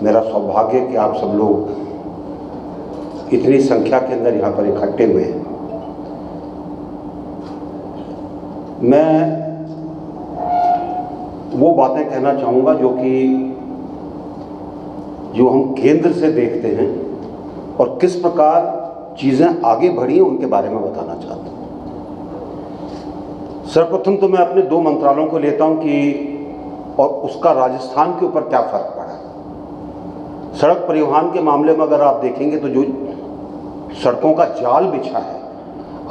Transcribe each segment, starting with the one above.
मेरा सौभाग्य कि आप सब लोग इतनी संख्या के अंदर यहाँ पर इकट्ठे हुए हैं। मैं वो बातें कहना चाहूँगा जो हम केंद्र से देखते हैं और किस प्रकार चीज़ें आगे बढ़ी हैं उनके बारे में बताना चाहता हूँ। सर्वप्रथम तो मैं अपने दो मंत्रालयों को लेता हूँ कि और उसका राजस्थान के ऊपर क्या फ़र्क पड़ा। सड़क परिवहन के मामले में अगर आप देखेंगे तो जो सड़कों का जाल बिछा है,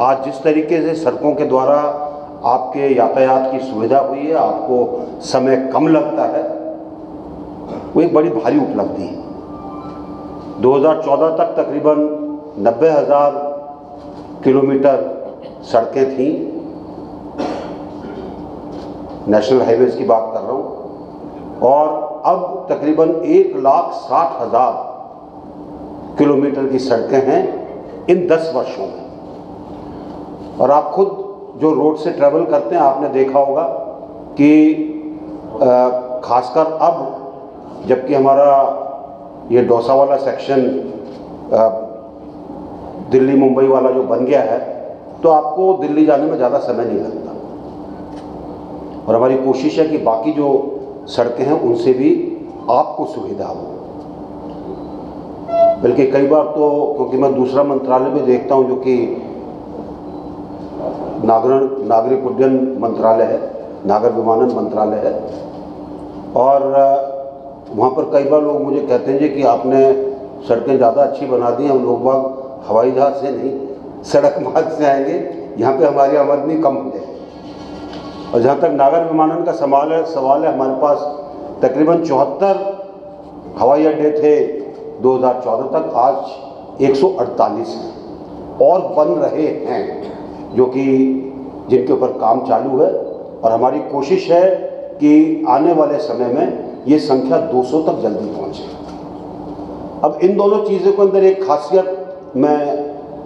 आज जिस तरीके से सड़कों के द्वारा आपके यातायात की सुविधा हुई है, आपको समय कम लगता है, वो एक बड़ी भारी उपलब्धि है। 2014 तक तकरीबन 90,000 किलोमीटर सड़कें थीं, नेशनल हाईवेज़ की बात कर रहा हूँ, और अब तकरीबन 1,60,000 किलोमीटर की सड़कें हैं इन 10 वर्षों में। और आप खुद जो रोड से ट्रैवल करते हैं, आपने देखा होगा कि खासकर अब जबकि हमारा ये दौसा वाला सेक्शन दिल्ली मुंबई वाला जो बन गया है, तो आपको दिल्ली जाने में ज़्यादा समय नहीं लगता। और हमारी कोशिश है कि बाकी जो सड़कें हैं उनसे भी आपको सुविधा हो। बल्कि कई बार तो, क्योंकि मैं दूसरा मंत्रालय भी देखता हूं जो कि नागरिक उड्डयन मंत्रालय है, नागर विमानन मंत्रालय है, और वहाँ पर कई बार लोग मुझे कहते हैं जी कि आपने सड़कें ज़्यादा अच्छी बना दी हैं, हम लोग बाग हवाई जहाज़ से नहीं सड़क मार्ग से आएंगे, यहाँ पे हमारी आमदनी कम हो जाएगी। और जहाँ तक नागर विमानन का सवाल है, हमारे पास तकरीबन 74 हवाई अड्डे थे 2014 तक, आज 148 हैं और बन रहे हैं, जो कि जिनके ऊपर काम चालू है। और हमारी कोशिश है कि आने वाले समय में ये संख्या 200 तक जल्दी पहुँचे। अब इन दोनों चीज़ों के अंदर एक खासियत मैं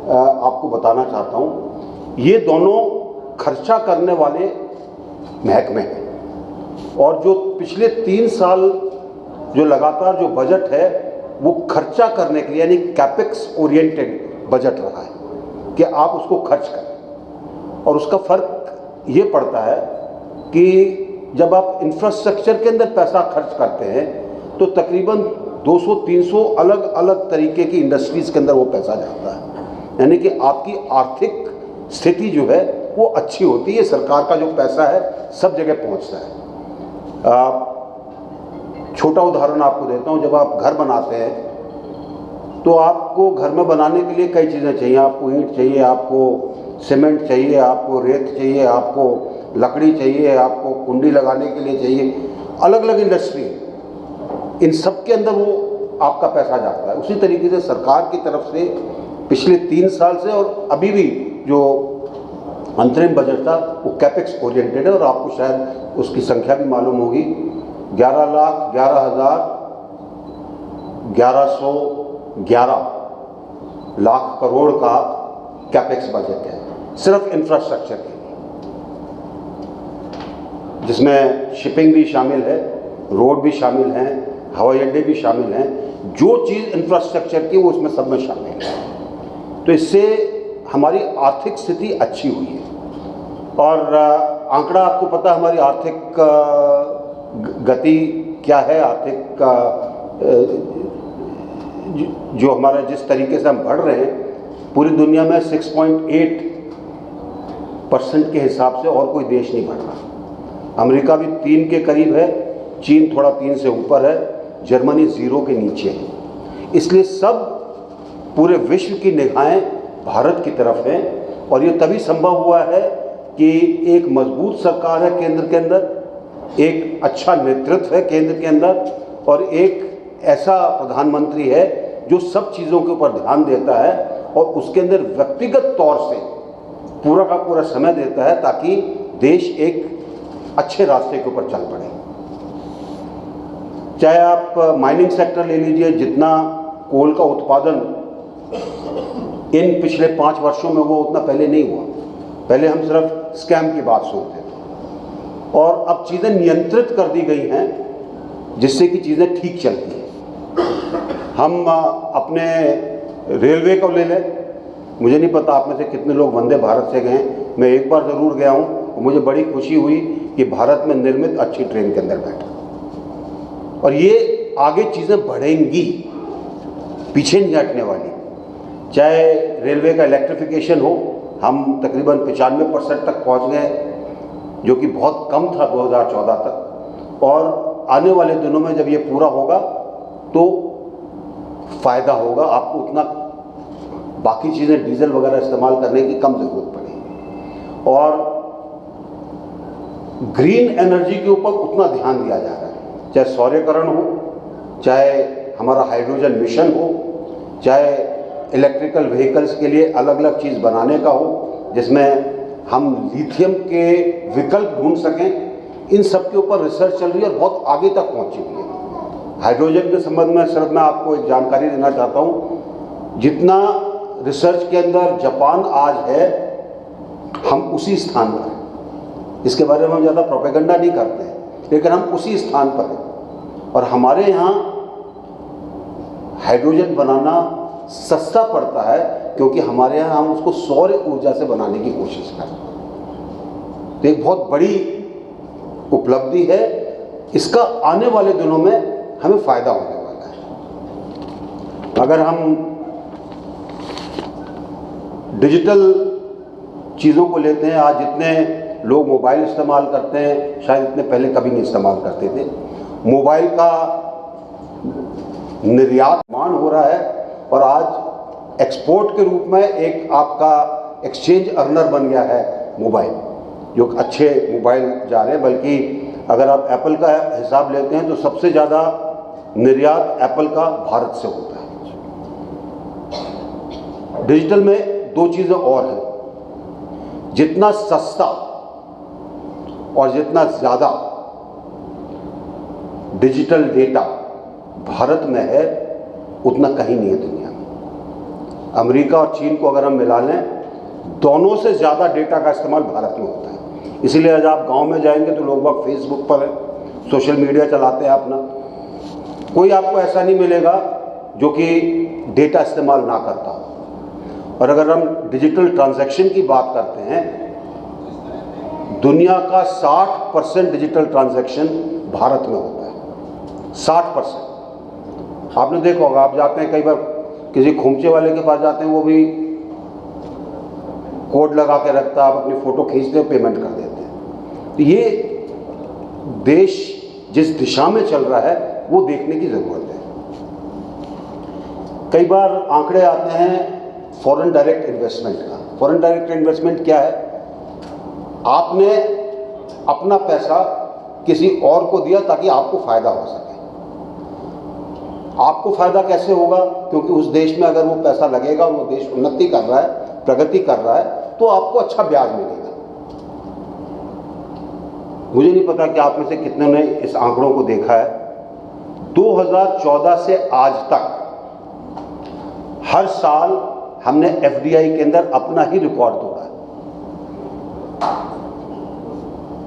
आपको बताना चाहता हूँ। ये दोनों खर्चा करने वाले महकमे हैं, और जो पिछले 3 साल जो लगातार जो बजट है वो खर्चा करने के लिए, यानी कैपेक्स ओरिएंटेड बजट रहा है कि आप उसको खर्च करें। और उसका फ़र्क ये पड़ता है कि जब आप इंफ्रास्ट्रक्चर के अंदर पैसा खर्च करते हैं तो तकरीबन 200-300 अलग अलग तरीके की इंडस्ट्रीज़ के अंदर वो पैसा जाता है, यानी कि आपकी आर्थिक स्थिति जो है वो अच्छी होती है। सरकार का जो पैसा है सब जगह पहुंचता है। छोटा उदाहरण आपको देता हूं, जब आप घर बनाते हैं तो आपको घर में बनाने के लिए कई चीज़ें चाहिए। आपको ईंट चाहिए, आपको सीमेंट चाहिए, आपको रेत चाहिए, आपको लकड़ी चाहिए, आपको कुंडी लगाने के लिए चाहिए, अलग अलग इंडस्ट्री, इन सब के अंदर वो आपका पैसा जाता है। उसी तरीके से सरकार की तरफ से पिछले 3 साल से और अभी भी जो अंतरिम बजट था वो कैपेक्स ओरिएंटेड है, और आपको शायद उसकी संख्या भी मालूम होगी। 11,11,11 लाख करोड़ का कैपेक्स बजट है सिर्फ इंफ्रास्ट्रक्चर के लिए, जिसमें शिपिंग भी शामिल है, रोड भी शामिल हैं, हवाई अड्डे भी शामिल हैं। जो चीज़ इंफ्रास्ट्रक्चर की वो उसमें सब में शामिल है। तो इससे हमारी आर्थिक स्थिति अच्छी हुई है। और आंकड़ा आपको पता है हमारी आर्थिक गति क्या है, आर्थिक जो हमारा जिस तरीके से हम बढ़ रहे हैं, पूरी दुनिया में 6.8% के हिसाब से और कोई देश नहीं बढ़ रहा। अमेरिका भी 3 के करीब है, चीन थोड़ा 3 से ऊपर है, जर्मनी 0 के नीचे है। इसलिए सब पूरे विश्व की निगाहें भारत की तरफ हैं, और ये तभी संभव हुआ है कि एक मजबूत सरकार है केंद्र के अंदर, एक अच्छा नेतृत्व है केंद्र के अंदर, और एक ऐसा प्रधानमंत्री है जो सब चीज़ों के ऊपर ध्यान देता है और उसके अंदर व्यक्तिगत तौर से पूरा का पूरा समय देता है ताकि देश एक अच्छे रास्ते के ऊपर चल पड़े। चाहे आप माइनिंग सेक्टर ले लीजिए, जितना कोल का उत्पादन इन पिछले 5 वर्षों में हुआ उतना पहले नहीं हुआ। पहले हम सिर्फ स्कैम की बात सुनते थे, और अब चीज़ें नियंत्रित कर दी गई हैं जिससे कि चीज़ें ठीक चलती हैं। हम अपने रेलवे को ले लें, मुझे नहीं पता आप में से कितने लोग वंदे भारत से गए। मैं एक बार ज़रूर गया हूँ और मुझे बड़ी खुशी हुई कि भारत में निर्मित अच्छी ट्रेन के अंदर बैठा। और ये आगे चीज़ें बढ़ेंगी, पीछे नहीं हटने वाली। चाहे रेलवे का इलेक्ट्रिफिकेशन हो, हम तकरीबन 95% तक पहुँच गए, जो कि बहुत कम था 2014 तक। और आने वाले दिनों में जब ये पूरा होगा तो फ़ायदा होगा, आपको उतना बाकी चीज़ें डीजल वगैरह इस्तेमाल करने की कम ज़रूरत पड़ेगी। और ग्रीन एनर्जी के ऊपर उतना ध्यान दिया जा रहा है, चाहे सौर्यकरण हो, चाहे हमारा हाइड्रोजन मिशन हो, चाहे इलेक्ट्रिकल व्हीकल्स के लिए अलग अलग चीज़ बनाने का हो जिसमें हम लिथियम के विकल्प ढूंढ सकें। इन सब के ऊपर रिसर्च चल रही है और बहुत आगे तक पहुंची हुई है। हाइड्रोजन के संबंध में सिर्फ मैं आपको एक जानकारी देना चाहता हूं, जितना रिसर्च के अंदर जापान आज है, हम उसी स्थान पर हैं। इसके बारे में हम ज़्यादा प्रोपेगेंडा नहीं करते हैं, लेकिन हम उसी स्थान पर हैं। और हमारे यहाँ हाइड्रोजन बनाना सस्ता पड़ता है क्योंकि हमारे यहाँ हम उसको सौर ऊर्जा से बनाने की कोशिश करते हैं। तो एक बहुत बड़ी उपलब्धि है, इसका आने वाले दिनों में हमें फ़ायदा होने वाला है। अगर हम डिजिटल चीज़ों को लेते हैं, आज जितने लोग मोबाइल इस्तेमाल करते हैं शायद इतने पहले कभी नहीं इस्तेमाल करते थे। मोबाइल का निर्यात मान हो रहा है और आज एक्सपोर्ट के रूप में एक आपका एक्सचेंज अर्नर बन गया है मोबाइल, जो अच्छे मोबाइल जा रहे हैं। बल्कि अगर आप एप्पल का हिसाब लेते हैं तो सबसे ज़्यादा निर्यात एप्पल का भारत से होता है। डिजिटल में दो चीज़ें और हैं, जितना सस्ता और जितना ज़्यादा डिजिटल डेटा भारत में है उतना कहीं नहीं है दुनिया में। अमेरिका और चीन को अगर हम मिला लें, दोनों से ज़्यादा डेटा का इस्तेमाल भारत में होता है। इसीलिए आज आप गांव में जाएंगे तो लोग वक्त फेसबुक पर सोशल मीडिया चलाते हैं अपना, कोई आपको ऐसा नहीं मिलेगा जो कि डेटा इस्तेमाल ना करता हो। और अगर हम डिजिटल ट्रांजैक्शन की बात करते हैं, दुनिया का 60% डिजिटल ट्रांजैक्शन भारत में होता है। 60%। आपने देखा होगा, आप जाते हैं कई बार किसी खोमचे वाले के पास जाते हैं, वो भी कोड लगा के रखता है, आप अपनी फ़ोटो खींचते हो, पेमेंट कर देते हैं। तो ये देश जिस दिशा में चल रहा है वो देखने की ज़रूरत है। कई बार आंकड़े आते हैं फॉरेन डायरेक्ट इन्वेस्टमेंट का। फॉरेन डायरेक्ट इन्वेस्टमेंट क्या है? आपने अपना पैसा किसी और को दिया ताकि आपको फ़ायदा हो सके। आपको फ़ायदा कैसे होगा? क्योंकि उस देश में अगर वो पैसा लगेगा और वो देश उन्नति कर रहा है, प्रगति कर रहा है, तो आपको अच्छा ब्याज मिलेगा। मुझे नहीं पता कि आप में से कितने ने इस आंकड़ों को देखा है। 2014 से आज तक हर साल हमने एफडीआई के अंदर अपना ही रिकॉर्ड तोड़ा है।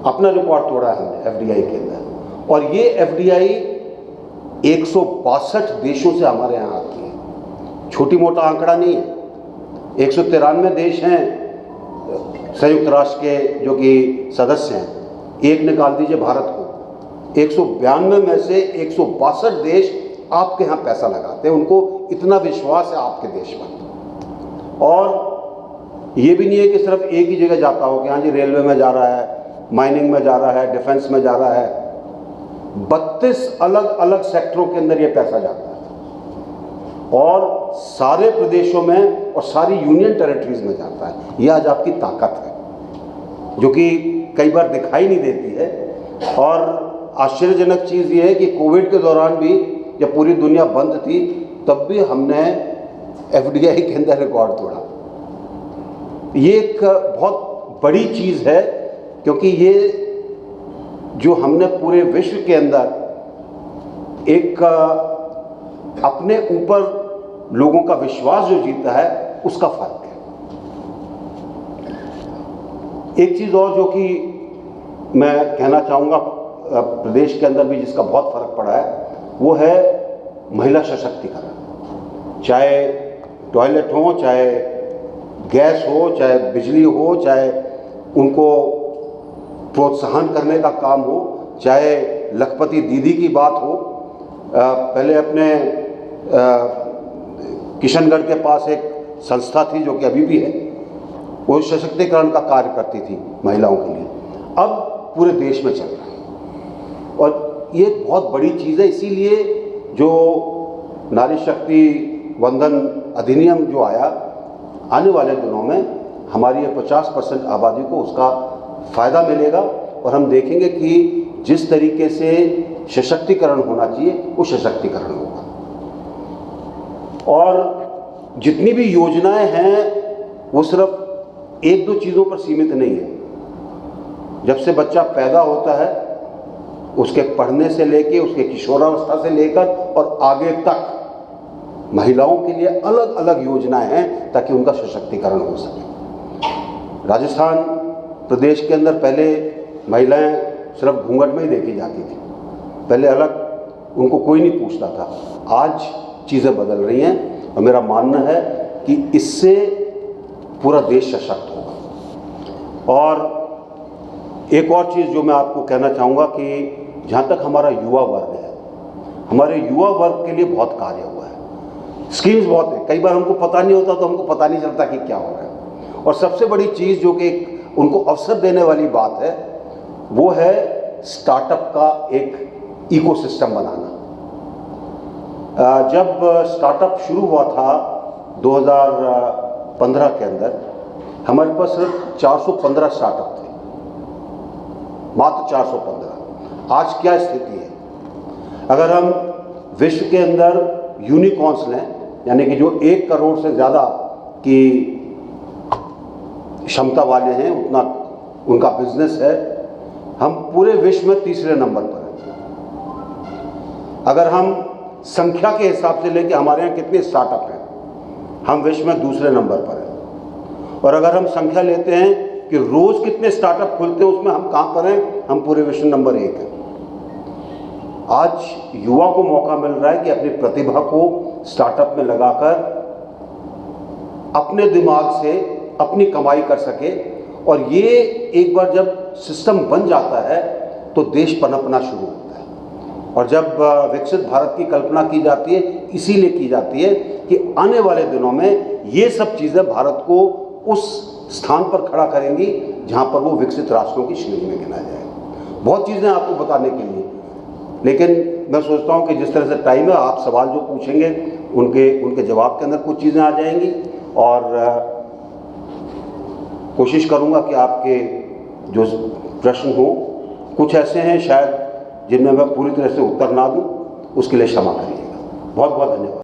अपना रिकॉर्ड तोड़ा है हमने एफडीआई के अंदर। और ये एफडीआई 162 देशों से हमारे यहाँ आती है। छोटी मोटा आंकड़ा नहीं है। 193 देश हैं संयुक्त राष्ट्र के जो कि सदस्य हैं, एक निकाल दीजिए भारत को। 192 में से 162 देश आपके यहाँ पैसा लगाते हैं, उनको इतना विश्वास है आपके देश पर। और ये भी नहीं है कि सिर्फ एक ही जगह जाता हो कि हाँ जी रेलवे में जा रहा है, माइनिंग में जा रहा है, डिफेंस में जा रहा है। 32 अलग अलग सेक्टरों के अंदर ये पैसा जाता है और सारे प्रदेशों में और सारी यूनियन टेरिटरीज में जाता है। ये आज आपकी ताकत है जो कि कई बार दिखाई नहीं देती है। और आश्चर्यजनक चीज़ ये है कि कोविड के दौरान भी जब पूरी दुनिया बंद थी तब भी हमने एफडीआई के अंदर रिकॉर्ड तोड़ा। ये एक बहुत बड़ी चीज़ है क्योंकि ये जो हमने पूरे विश्व के अंदर एक अपने ऊपर लोगों का विश्वास जो जीता है उसका फर्क है। एक चीज़ और जो कि मैं कहना चाहूँगा प्रदेश के अंदर भी जिसका बहुत फर्क पड़ा है वो है महिला सशक्तिकरण। चाहे टॉयलेट हो, चाहे गैस हो, चाहे बिजली हो, चाहे उनको प्रोत्साहन करने का काम हो, चाहे लखपति दीदी की बात हो। पहले अपने किशनगढ़ के पास एक संस्था थी जो कि अभी भी है, वो सशक्तिकरण का कार्य करती थी महिलाओं के लिए, अब पूरे देश में चल रहा है और ये बहुत बड़ी चीज़ है। इसीलिए जो नारी शक्ति वंदन अधिनियम जो आया, आने वाले दिनों में हमारी 50% आबादी को उसका फ़ायदा मिलेगा और हम देखेंगे कि जिस तरीके से सशक्तिकरण होना चाहिए वो सशक्तिकरण होगा। और जितनी भी योजनाएं हैं वो सिर्फ एक दो चीज़ों पर सीमित नहीं है। जब से बच्चा पैदा होता है उसके पढ़ने से लेके, उसके किशोरावस्था से लेकर और आगे तक महिलाओं के लिए अलग अलग योजनाएं हैं ताकि उनका सशक्तिकरण हो सके। राजस्थान प्रदेश के अंदर पहले महिलाएं सिर्फ घूंघट में ही देखी जाती थी, पहले अलग उनको कोई नहीं पूछता था। आज चीज़ें बदल रही हैं और मेरा मानना है कि इससे पूरा देश सशक्त होगा। और एक और चीज़ जो मैं आपको कहना चाहूँगा कि जहाँ तक हमारा युवा वर्ग है, हमारे युवा वर्ग के लिए बहुत कार्य हुआ है, स्कीम्स बहुत हैं। कई बार हमको पता नहीं होता तो हमको पता नहीं चलता कि क्या हो रहा है। और सबसे बड़ी चीज़ जो कि उनको अवसर देने वाली बात है वो है स्टार्टअप का एक इकोसिस्टम बनाना। जब स्टार्टअप शुरू हुआ था 2015 के अंदर, हमारे पास सिर्फ 415 स्टार्टअप थे, मात्र 415। आज क्या स्थिति है? अगर हम विश्व के अंदर यूनिकॉर्न्स लें, यानी कि जो 1 करोड़ से ज़्यादा की क्षमता वाले हैं, उतना उनका बिजनेस है, हम पूरे विश्व में तीसरे नंबर पर हैं। अगर हम संख्या के हिसाब से लेके हमारे यहाँ कितने स्टार्टअप हैं, हम विश्व में दूसरे नंबर पर हैं। और अगर हम संख्या लेते हैं कि रोज़ कितने स्टार्टअप खुलते हैं, उसमें हम कहाँ पर हैं, हम पूरे विश्व नंबर 1 हैं। आज युवा को मौका मिल रहा है कि अपनी प्रतिभा को स्टार्टअप में लगाकर अपने दिमाग से अपनी कमाई कर सके। और ये एक बार जब सिस्टम बन जाता है तो देश पनपना शुरू होता है। और जब विकसित भारत की कल्पना की जाती है, इसीलिए की जाती है कि आने वाले दिनों में ये सब चीज़ें भारत को उस स्थान पर खड़ा करेंगी जहाँ पर वो विकसित राष्ट्रों की श्रेणी में गिना जाएगा। बहुत चीज़ें आपको बताने के लिए, लेकिन मैं सोचता हूँ कि जिस तरह से टाइम है, आप सवाल जो पूछेंगे उनके जवाब के अंदर कुछ चीज़ें आ जाएंगी। और कोशिश करूँगा कि आपके जो प्रश्न हो, कुछ ऐसे हैं शायद जिनमें मैं पूरी तरह से उत्तर ना दूँ, उसके लिए क्षमा करिएगा। बहुत बहुत धन्यवाद।